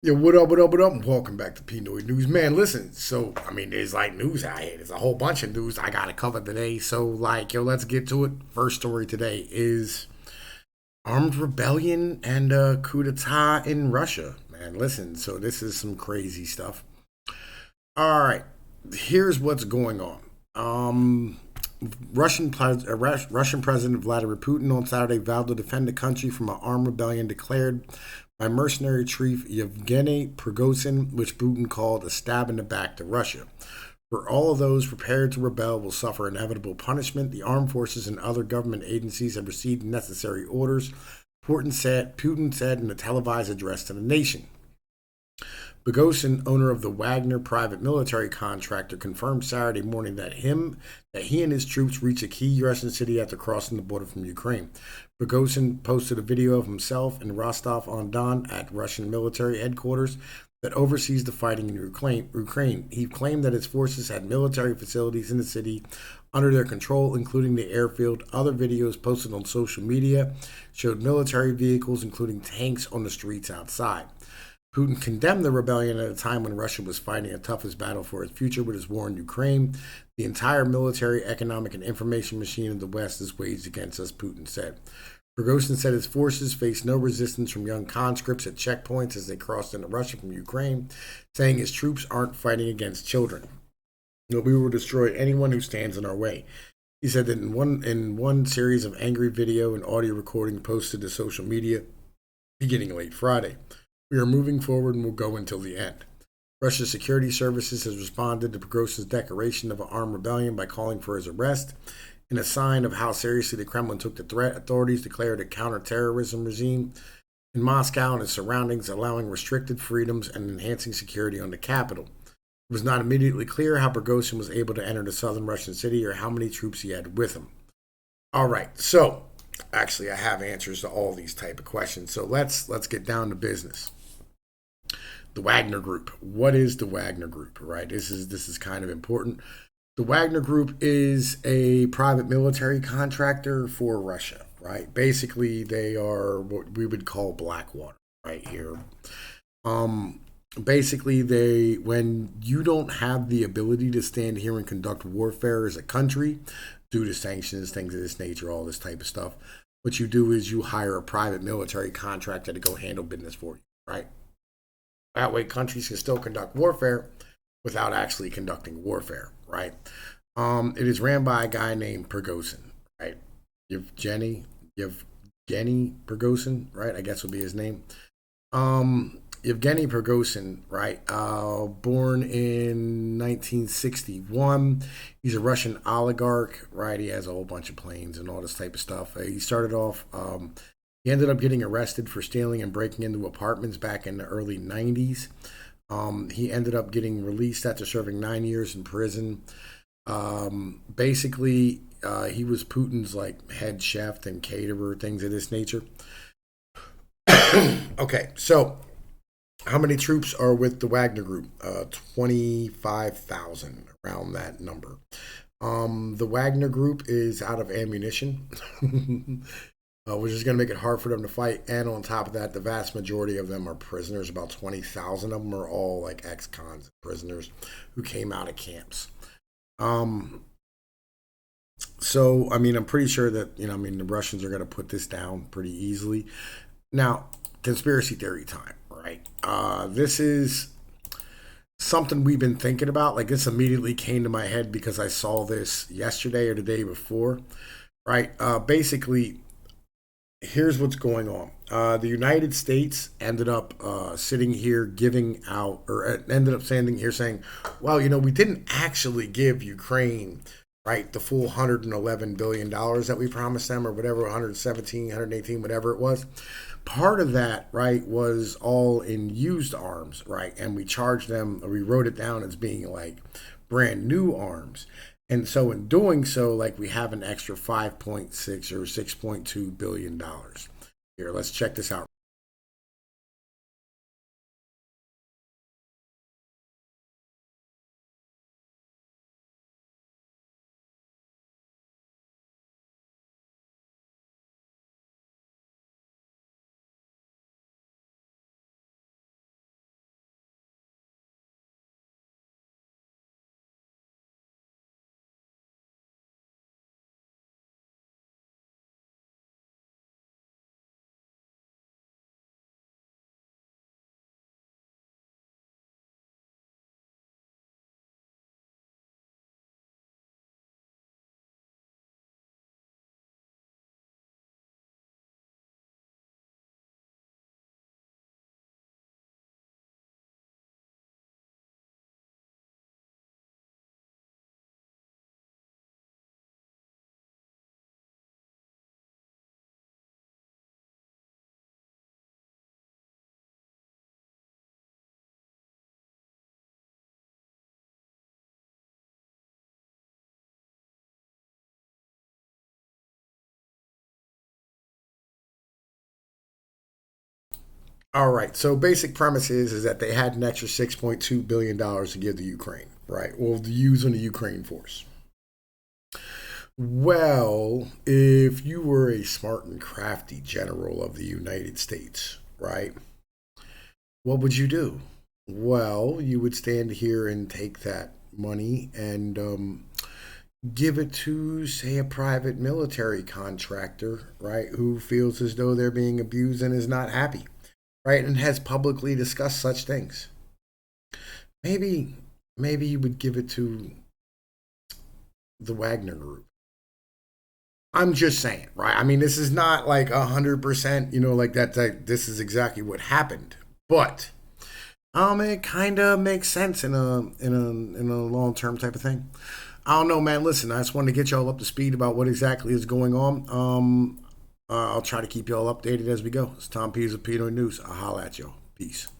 Yo, what up, what up, what up? And welcome back to Pnoid News. Man, listen, so, there's like news out here. There's a whole bunch of news I got to cover today. So, let's get to it. First story today is armed rebellion and coup d'etat in Russia. Man, listen, so this is some crazy stuff. All right, here's what's going on. Russian President Vladimir Putin on Saturday vowed to defend the country from an armed rebellion declared by mercenary chief Yevgeny Prigozhin, which Putin called a stab in the back to Russia. For all of those prepared to rebel will suffer inevitable punishment. The armed forces and other government agencies have received necessary orders, Putin said in a televised address to the nation. Bogosian, owner of the Wagner private military contractor, confirmed Saturday morning that he and his troops reached a key Russian city after crossing the border from Ukraine. Bogosian posted a video of himself in Rostov-on-Don at Russian military headquarters that oversees the fighting in Ukraine. He claimed that his forces had military facilities in the city under their control, including the airfield. Other videos posted on social media showed military vehicles, including tanks, on the streets outside. Putin condemned the rebellion at a time when Russia was fighting the toughest battle for its future with its war in Ukraine. The entire military, economic, and information machine of the West is waged against us, Putin said. Prigozhin said his forces faced no resistance from young conscripts at checkpoints as they crossed into Russia from Ukraine, saying his troops aren't fighting against children. We will destroy anyone who stands in our way. He said that in one series of angry video and audio recording posted to social media beginning late Friday. We are moving forward and will go until the end. Russia's security services has responded to Prigozhin's declaration of an armed rebellion by calling for his arrest. In a sign of how seriously the Kremlin took the threat, authorities declared a counterterrorism regime in Moscow and its surroundings, allowing restricted freedoms and enhancing security on the capital. It was not immediately clear how Prigozhin was able to enter the southern Russian city or how many troops he had with him. All right, so actually I have answers to all these type of questions. So let's get down to business. The Wagner Group. What is the Wagner Group? Right. This is kind of important. The Wagner Group is a private military contractor for Russia. Right. Basically, they are what we would call Blackwater. Right here. Um. Basically, they when you don't have the ability to stand here and conduct warfare as a country due to sanctions, things of this nature, all this type of stuff. What you do is you hire a private military contractor to go handle business for you, right? That way, countries can still conduct warfare without actually conducting warfare, right? It is ran by a guy named Prigozhin, right? Yevgeny, Yevgeny Prigozhin, right? I guess would be his name. Yevgeny Prigozhin, right? Born in 1961. He's a Russian oligarch, right? He has a whole bunch of planes and all this type of stuff. He started off he ended up getting arrested for stealing and breaking into apartments back in the early 90s. He ended up getting released after serving 9 years in prison. Basically, he was Putin's like head chef and caterer, things of this nature. Okay, so how many troops are with the Wagner Group? 25,000, around that number. The Wagner Group is out of ammunition. Which is going to make it hard for them to fight. And on top of that, the vast majority of them are prisoners. About 20,000 of them are all like ex-cons, prisoners who came out of camps. Um, I'm pretty sure that, the Russians are going to put this down pretty easily. Now, conspiracy theory time, right? This is something we've been thinking about. Like, this immediately came to my head because I saw this yesterday or the day before, right? Basically, here's what's going on. The United States ended up sitting here giving out, or ended up standing here saying, well, we didn't actually give Ukraine, right, the full $111 billion that we promised them, or whatever, 117, 118, whatever it was. Part of that, right, was all in used arms, right, and we charged them, or we wrote it down as being like brand new arms. And so, in doing so, like, we have an extra 5.6 or $6.2 billion. Here, let's check this out. All right. So basic premise is that they had an extra $6.2 billion to give to Ukraine, right? Well, to use on the Ukraine force. Well, if you were a smart and crafty general of the United States, right? What would you do? Well, you would stand here and take that money and give it to, say, a private military contractor, right, who feels as though they're being abused and is not happy, right, and has publicly discussed such things. Maybe, maybe you would give it to the Wagner Group. I'm just saying, right? I mean, this is not like 100%, like that. This is exactly what happened, but it kind of makes sense in a long term type of thing. I don't know, man. Listen, I just wanted to get y'all up to speed about what exactly is going on. I'll try to keep y'all updated as we go. It's Tom Peters of Pnoid News. I'll holla at y'all. Peace.